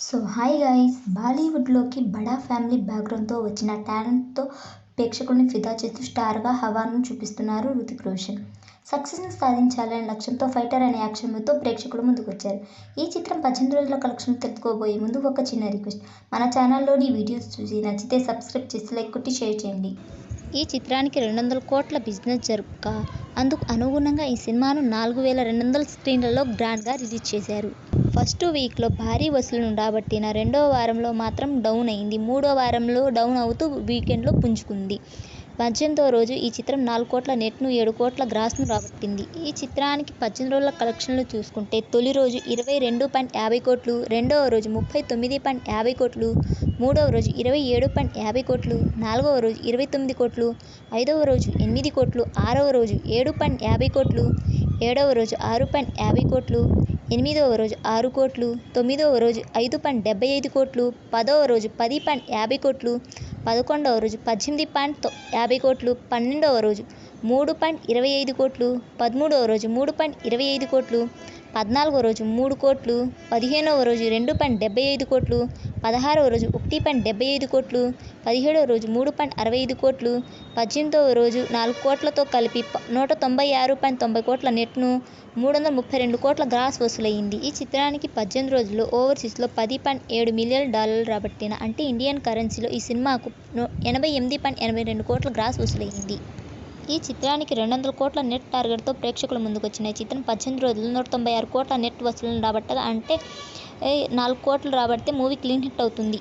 So hi guys, బాలీవుడ్లోకి బడా family బ్యాక్గ్రౌండ్తో వచ్చిన టాలెంట్తో ప్రేక్షకుల్ని ఫిదా చేస్తూ స్టార్గా హవాను చూపిస్తున్నారు హృతిక్ రోషన్. సక్సెస్ని సాధించాలనే లక్ష్యంతో ఫైటర్ అనే యాక్షన్ మూవీతో ప్రేక్షకుల ముందుకొచ్చారు. ఈ చిత్రం 18 రోజుల కలెక్షన్లు తెలుసుకోబోయే ముందు ఒక చిన్న రిక్వెస్ట్, మన ఛానల్లోని వీడియోస్ చూసి నచ్చితే సబ్స్క్రైబ్ చేసి లైక్ కొట్టి షేర్ చేయండి. ఈ చిత్రానికి 200 కోట్ల బిజినెస్ జరగగా అందుకు అనుగుణంగా ఈ సినిమాను 4200 స్క్రీన్లలో గ్రాండ్గా రిలీజ్ చేశారు. ఫస్ట్ వీక్లో భారీ వసూళ్లను రాబట్టిన రెండో వారంలో మాత్రం డౌన్ అయింది. మూడో వారంలో డౌన్ అవుతూ వీకెండ్లో పుంజుకుంది. 18వ రోజు ఈ చిత్రం 4 కోట్ల నెట్ను, 7 కోట్ల గ్రాస్ను రాబట్టింది. ఈ చిత్రానికి 18 రోజుల కలెక్షన్లు చూసుకుంటే తొలి రోజు 22.50 కోట్లు, రెండవ రోజు 39.50 కోట్లు, మూడవ రోజు 27.50 కోట్లు, నాలుగవ రోజు 29 కోట్లు, ఐదవ రోజు 8 కోట్లు, ఆరవ రోజు 7.50 కోట్లు, ఏడవ రోజు 6.50 కోట్లు, ఎనిమిదవ రోజు 6 కోట్లు, తొమ్మిదవ రోజు 5.75 కోట్లు, పదవ రోజు 10.50 కోట్లు, 11వ రోజు 18.50 కోట్లు, 12వ రోజు 3.25 కోట్లు, 13వ రోజు 3.25 కోట్లు, 14వ రోజు 3 కోట్లు, 15వ రోజు 2.75 కోట్లు, 16వ రోజు 1.75 కోట్లు, 17వ రోజు 3.65 కోట్లు, 18వ రోజు 4 కోట్లతో కలిపి 196.90 కోట్ల నెట్ను, 332 కోట్ల గ్రాస్ వసూలైంది. ఈ చిత్రానికి 18 రోజుల్లో ఓవర్సీస్లో $10.7 మిలియన్ రాబట్టిన, అంటే ఇండియన్ కరెన్సీలో ఈ సినిమాకు 88.82 కోట్ల గ్రాస్ వసూలైంది. ఈ చిత్రానికి 200 కోట్ల నెట్ టార్గెట్తో ప్రేక్షకుల ముందుకొచ్చిన ఈ చిత్రం 18 రోజుల్లో 196 కోట్ల నెట్ వసూళ్లను రాబట్టగా, అంటే 4 కోట్లు రాబడితే మూవీ క్లీన్ హిట్ అవుతుంది.